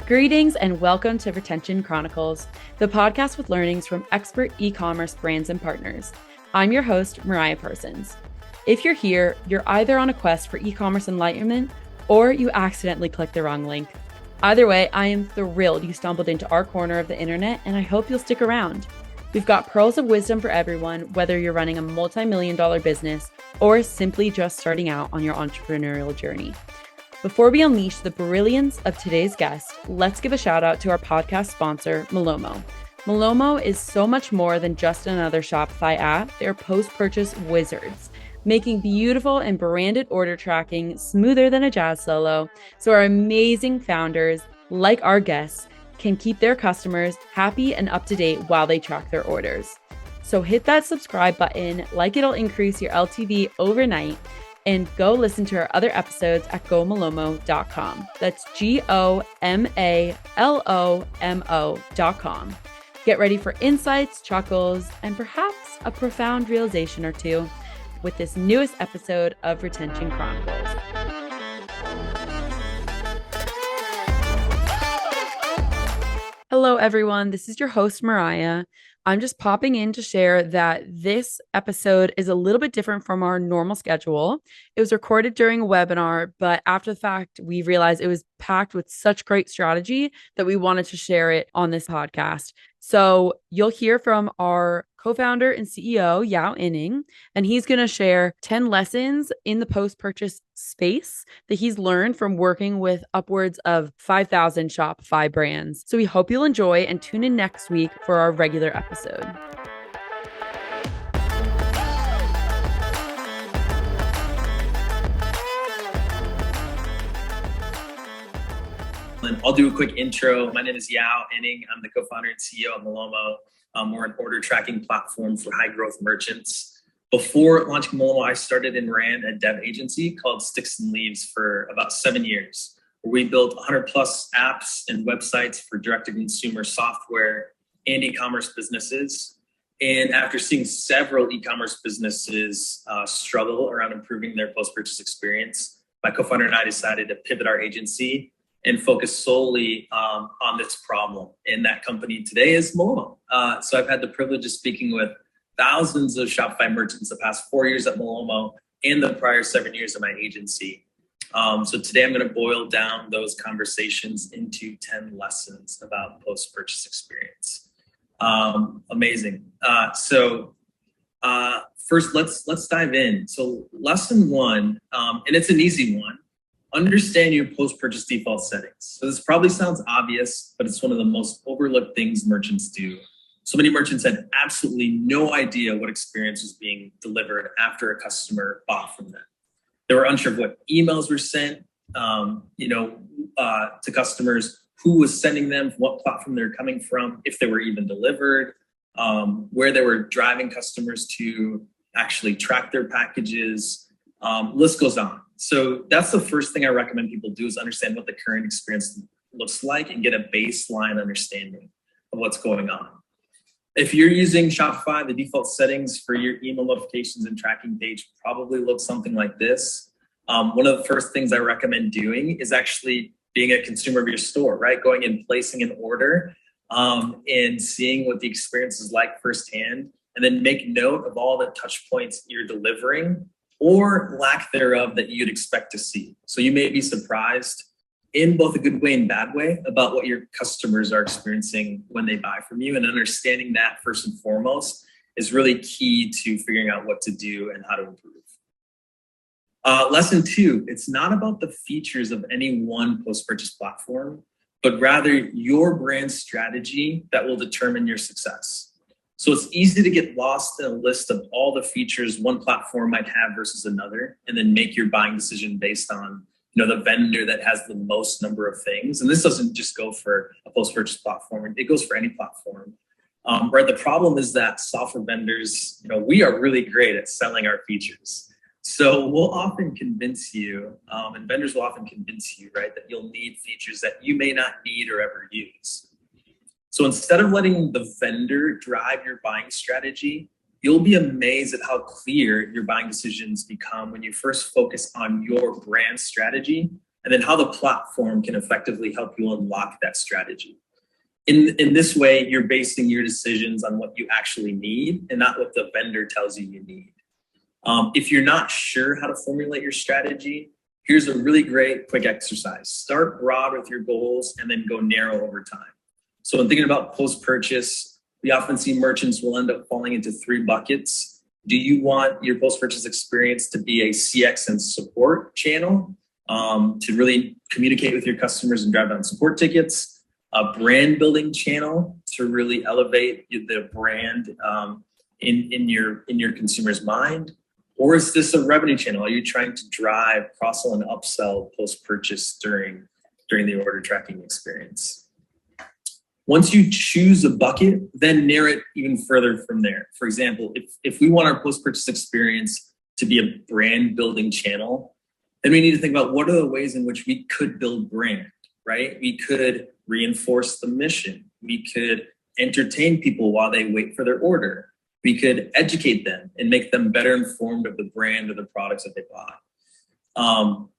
Greetings and welcome to Retention Chronicles, the podcast with learnings from expert e-commerce brands and partners. I'm your host, Mariah Parsons. If you're here, you're either on a quest for e-commerce enlightenment or you accidentally clicked the wrong link. Either way, I am thrilled you stumbled into our corner of the internet and I hope you'll stick around. We've got pearls of wisdom for everyone, whether you're running a multi-million-dollar business or simply just starting out on your entrepreneurial journey. Before we unleash the brilliance of today's guest, let's give a shout out to our podcast sponsor, Malomo. Malomo is so much more than just another Shopify app. They're post-purchase wizards, making beautiful and branded order tracking smoother than a jazz solo, so our amazing founders, like our guests, can keep their customers happy and up to date while they track their orders. So hit that subscribe button, like it'll increase your LTV overnight, and go listen to our other episodes at gomalomo.com. That's GOMALOMO.com. Get ready for insights, chuckles, and perhaps a profound realization or two with this newest episode of Retention Chronicles. Hello, everyone. This is your host, Mariah. I'm just popping in to share that this episode is a little bit different from our normal schedule. It was recorded during a webinar, but after the fact, we realized it was packed with such great strategy that we wanted to share it on this podcast. So you'll hear from our co-founder and CEO, Yaw Aning, and he's going to share 10 lessons in the post-purchase space that he's learned from working with upwards of 5,000 Shopify brands. So we hope you'll enjoy and tune in next week for our regular episode. I'll do a quick intro. My name is Yaw Aning. I'm the co-founder and CEO of Malomo. We're an order tracking platform for high growth merchants. Before launching Malomo, I started and ran a dev agency called Sticks and Leaves for about 7 years, where we built 100 plus apps and websites for direct-to-consumer software and e-commerce businesses. And after seeing several e-commerce businesses struggle around improving their post-purchase experience, my co-founder and I decided to pivot our agency and focus solely on this problem. And that company today is Malomo. So I've had the privilege of speaking with thousands of Shopify merchants the past 4 years at Malomo and the prior 7 years of my agency. So today I'm gonna boil down those conversations into 10 lessons about post-purchase experience. Amazing. First, let's dive in. So lesson one, and it's an easy one, understand your post-purchase default settings. So this probably sounds obvious, but it's one of the most overlooked things merchants do. So many merchants had absolutely no idea what experience was being delivered after a customer bought from them. They were unsure of what emails were sent, to customers, who was sending them, what platform they're coming from, if they were even delivered, where they were driving customers to actually track their packages. List goes on. So that's the first thing I recommend people do is understand what the current experience looks like and get a baseline understanding of what's going on. If you're using Shopify, the default settings for your email notifications and tracking page probably look something like this. One of the first things I recommend doing is actually being a consumer of your store, right? Going and placing an order and seeing what the experience is like firsthand, and then make note of all the touch points you're delivering or lack thereof that you'd expect to see. So you may be surprised in both a good way and bad way about what your customers are experiencing when they buy from you, and understanding that first and foremost is really key to figuring out what to do and how to improve. Lesson two, it's not about the features of any one post-purchase platform, but rather your brand strategy that will determine your success. So it's easy to get lost in a list of all the features one platform might have versus another, and then make your buying decision based on the vendor that has the most number of things. And this doesn't just go for a post-purchase platform, it goes for any platform. Right? The problem is that software vendors, we are really great at selling our features. So we'll often convince you, and vendors will often convince you, right, that you'll need features that you may not need or ever use. So instead of letting the vendor drive your buying strategy, you'll be amazed at how clear your buying decisions become when you first focus on your brand strategy and then how the platform can effectively help you unlock that strategy. In this way, you're basing your decisions on what you actually need and not what the vendor tells you need. If you're not sure how to formulate your strategy, here's a really great quick exercise. Start broad with your goals and then go narrow over time. So when thinking about post-purchase, we often see merchants will end up falling into 3 buckets. Do you want your post-purchase experience to be a CX and support channel to really communicate with your customers and drive down support tickets? A brand building channel to really elevate the brand in your consumer's mind? Or is this a revenue channel? Are you trying to drive cross-sell and upsell post-purchase during the order tracking experience? Once you choose a bucket, then narrow it even further from there. For example, if we want our post-purchase experience to be a brand building channel, then we need to think about what are the ways in which we could build brand, right? We could reinforce the mission. We could entertain people while they wait for their order. We could educate them and make them better informed of the brand or the products that they bought.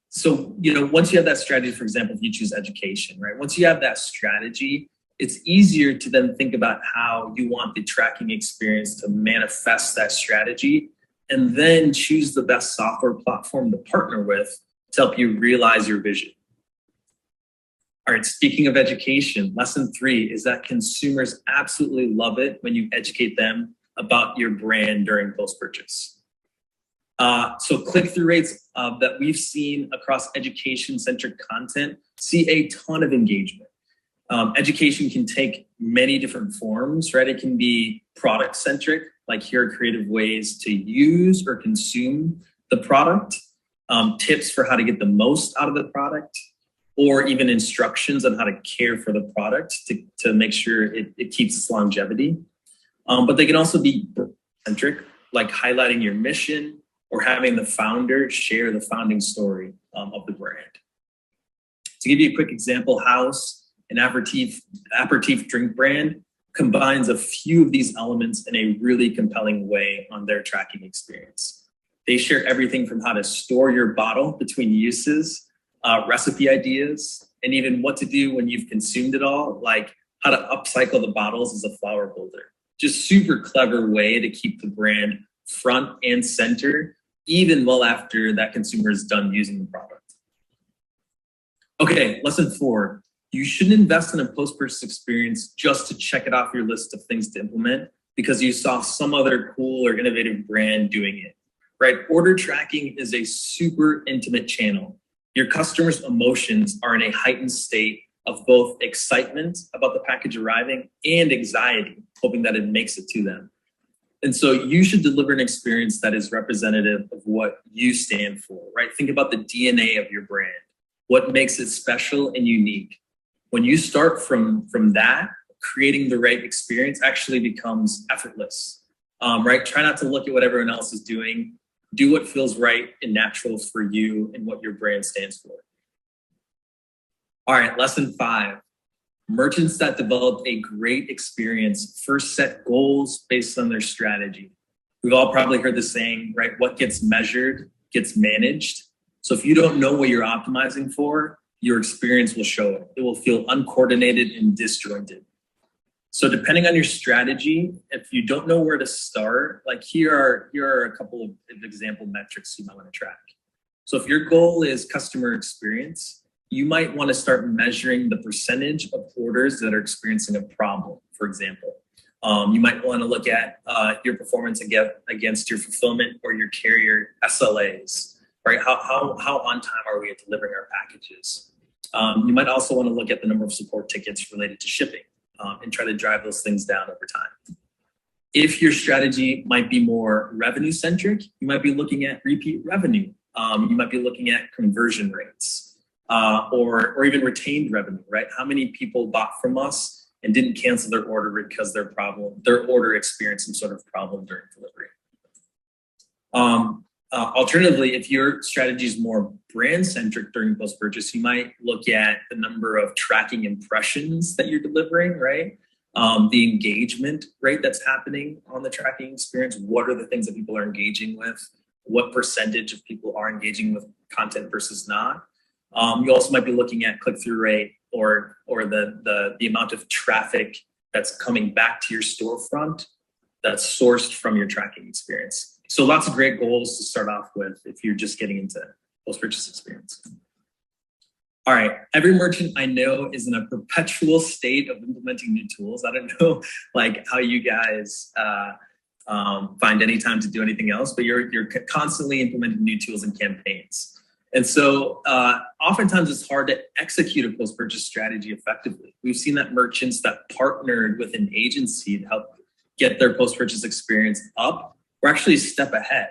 So, once you have that strategy, for example, if you choose education, right? Once you have that strategy, it's easier to then think about how you want the tracking experience to manifest that strategy, and then choose the best software platform to partner with to help you realize your vision. All right, speaking of education, lesson 3 is that consumers absolutely love it when you educate them about your brand during post-purchase. So click-through rates that we've seen across education-centric content see a ton of engagement. Education can take many different forms, right? It can be product-centric, like here are creative ways to use or consume the product, tips for how to get the most out of the product, or even instructions on how to care for the product to make sure it keeps its longevity. But they can also be centric, like highlighting your mission or having the founder share the founding story of the brand. To give you a quick example, House, an aperitif drink brand, combines a few of these elements in a really compelling way on their tracking experience. They share everything from how to store your bottle between uses, recipe ideas, and even what to do when you've consumed it all, like how to upcycle the bottles as a flower holder. Just super clever way to keep the brand front and center, even well after that consumer is done using the product. Okay, lesson 4. You shouldn't invest in a post-purchase experience just to check it off your list of things to implement because you saw some other cool or innovative brand doing it, right? Order tracking is a super intimate channel. Your customers' emotions are in a heightened state of both excitement about the package arriving and anxiety, hoping that it makes it to them. And so you should deliver an experience that is representative of what you stand for, right? Think about the DNA of your brand, what makes it special and unique. When you start from that, creating the right experience actually becomes effortless, right? Try not to look at what everyone else is doing. Do what feels right and natural for you and what your brand stands for. All right, lesson 5. Merchants that develop a great experience first set goals based on their strategy. We've all probably heard the saying, right? What gets measured gets managed. So if you don't know what you're optimizing for, your experience will show it. It will feel uncoordinated and disjointed. So depending on your strategy, if you don't know where to start, like here are a couple of example metrics you might want to track. So if your goal is customer experience, you might want to start measuring the percentage of orders that are experiencing a problem, for example. You might want to look at your performance against your fulfillment or your carrier SLAs, right? How on time are we at delivering our packages? You might also want to look at the number of support tickets related to shipping and try to drive those things down over time. If your strategy might be more revenue centric, you might be looking at repeat revenue. You might be looking at conversion rates or even retained revenue, right? How many people bought from us and didn't cancel their order because their order experienced some sort of problem during delivery. Alternatively, if your strategy is more brand-centric during post-purchase, you might look at the number of tracking impressions that you're delivering, right? The engagement rate that's happening on the tracking experience. What are the things that people are engaging with? what percentage of people are engaging with content versus not. You also might be looking at click-through rate or the amount of traffic that's coming back to your storefront that's sourced from your tracking experience. So lots of great goals to start off with if you're just getting into post-purchase experience. All right, every merchant I know is in a perpetual state of implementing new tools. I don't know like how you guys find any time to do anything else, but you're constantly implementing new tools and campaigns. And so oftentimes it's hard to execute a post-purchase strategy effectively. We've seen that merchants that partnered with an agency to help get their post-purchase experience up were actually a step ahead.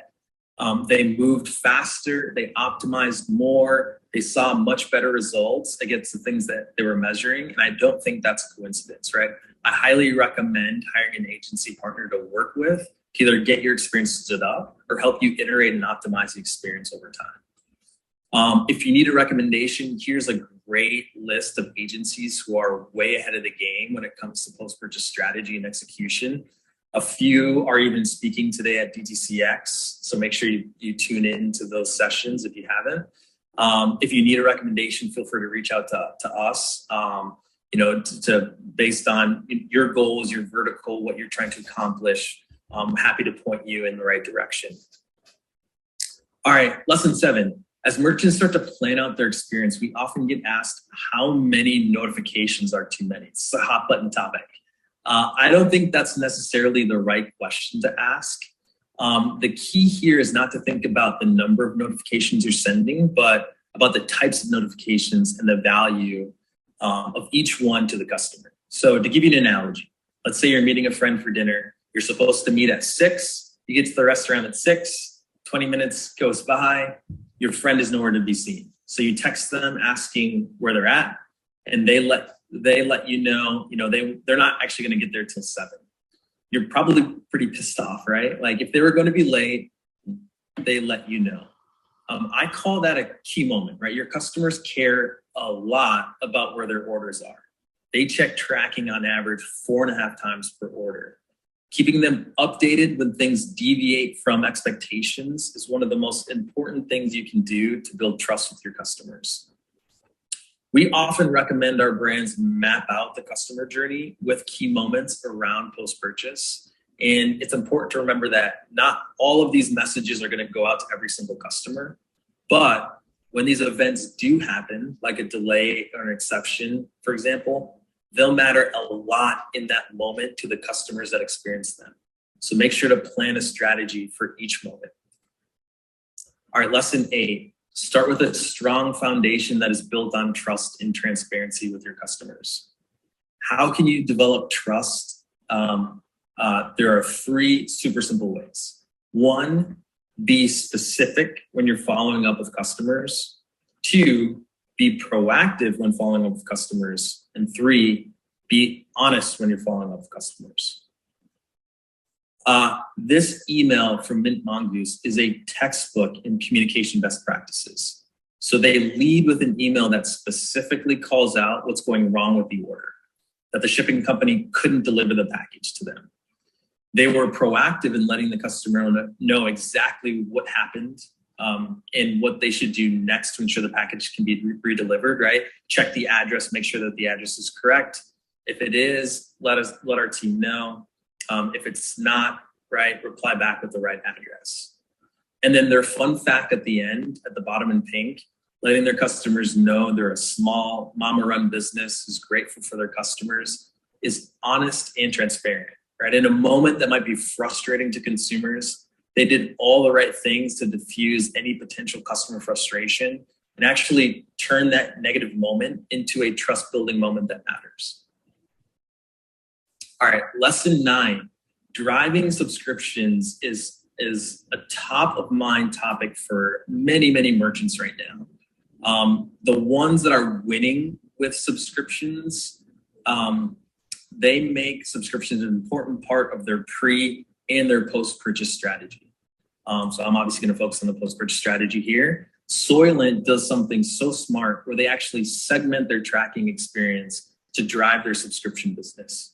They moved faster, they optimized more, they saw much better results against the things that they were measuring. And I don't think that's a coincidence, right? I highly recommend hiring an agency partner to work with to either get your experience stood up or help you iterate and optimize the experience over time. If you need a recommendation, here's a great list of agencies who are way ahead of the game when it comes to post-purchase strategy and execution. A few are even speaking today at DTCX, so make sure you tune in to those sessions if you haven't. If you need a recommendation, feel free to reach out to us. Based on your goals, your vertical, what you're trying to accomplish. I'm happy to point you in the right direction. All right, lesson 7. As merchants start to plan out their experience, we often get asked how many notifications are too many. It's a hot button topic. I don't think that's necessarily the right question to ask. The key here is not to think about the number of notifications you're sending, but about the types of notifications and the value of each one to the customer. So to give you an analogy, let's say you're meeting a friend for dinner. You're supposed to meet at 6. You get to the restaurant at 6. 20 minutes goes by. Your friend is nowhere to be seen. So you text them asking where they're at, and they let you know, they're not actually going to get there till 7. You're probably pretty pissed off, right? Like if they were going to be late, they let you know. I call that a key moment, right? Your customers care a lot about where their orders are. They check tracking on average 4.5 times per order. Keeping them updated when things deviate from expectations is one of the most important things you can do to build trust with your customers. We often recommend our brands map out the customer journey with key moments around post-purchase. And it's important to remember that not all of these messages are going to go out to every single customer. But when these events do happen, like a delay or an exception, for example, they'll matter a lot in that moment to the customers that experience them. So make sure to plan a strategy for each moment. All right, lesson 8. Start with a strong foundation that is built on trust and transparency with your customers. How can you develop trust? There are 3 super simple ways. 1, be specific when you're following up with customers. 2, be proactive when following up with customers. And 3, be honest when you're following up with customers. This email from Mongoose is a textbook in communication best practices. So they lead with an email that specifically calls out what's going wrong with the order, that the shipping company couldn't deliver the package to them. They were proactive in letting the customer know exactly what happened and what they should do next to ensure the package can be redelivered, right? Check the address, make sure that the address is correct. If it is, let our team know. If it's not, right, reply back with the right address. And then their fun fact at the end, at the bottom in pink, letting their customers know they're a small mama-run business who's grateful for their customers, is honest and transparent, right? In a moment that might be frustrating to consumers, they did all the right things to diffuse any potential customer frustration and actually turn that negative moment into a trust-building moment that matters. All right, lesson 9. Driving subscriptions is a top of mind topic for many, many merchants right now. The ones that are winning with subscriptions, they make subscriptions an important part of their pre and their post-purchase strategy. So I'm obviously going to focus on the post-purchase strategy here. Soylent does something so smart where they actually segment their tracking experience to drive their subscription business.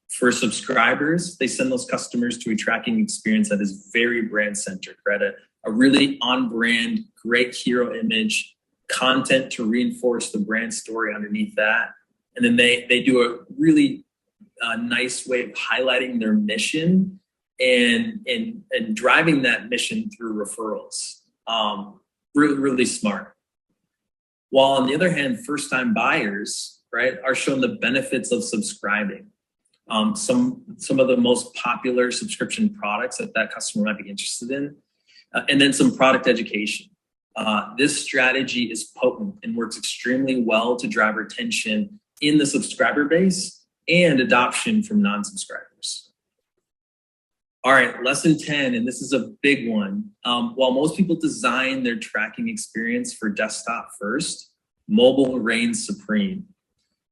For subscribers, they send those customers to a tracking experience that is very brand-centric, right? a really on-brand, great hero image, content to reinforce the brand story underneath that. And then they do a really nice way of highlighting their mission and driving that mission through referrals. Really, really smart. While on the other hand, first-time buyers, right, are shown the benefits of subscribing. Some of the most popular subscription products that customer might be interested in, and then some product education. This strategy is potent and works extremely well to drive retention in the subscriber base and adoption from non-subscribers. All right, lesson 10, and this is a big one. While most people design their tracking experience for desktop first, mobile reigns supreme.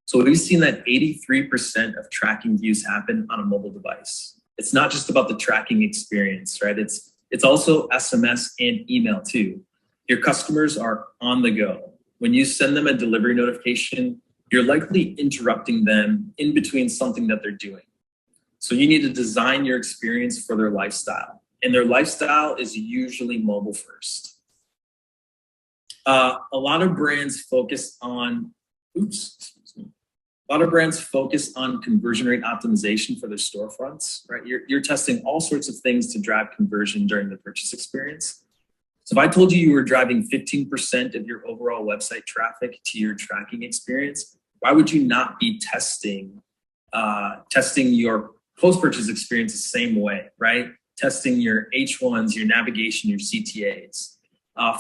So we've seen that 83% of tracking views happen on a mobile device. It's not just about the tracking experience, right? It's also SMS and email too. Your customers are on the go. When you send them a delivery notification, you're likely interrupting them in between something that they're doing. So you need to design your experience for their lifestyle. And their lifestyle is usually mobile first. A lot of brands focus on conversion rate optimization for their storefronts, right? You're testing all sorts of things to drive conversion during the purchase experience. So if I told you were driving 15% of your overall website traffic to your tracking experience, why would you not be testing your post-purchase experience the same way, right? Testing your H1s, your navigation, your CTAs.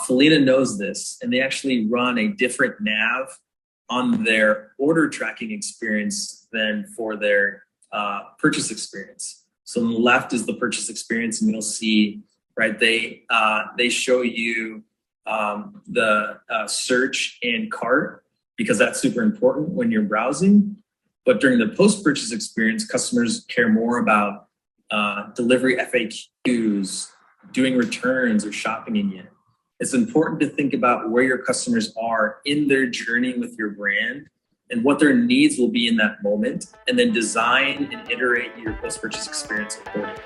Felina knows this, and they actually run a different nav on their order tracking experience than for their purchase experience. So on the left is the purchase experience, and you'll see, right, they show you the search and cart, because that's super important when you're browsing. But during the post-purchase experience, customers care more about delivery FAQs, doing returns, or shopping again. It's important to think about where your customers are in their journey with your brand and what their needs will be in that moment, and then design and iterate your post-purchase experience accordingly.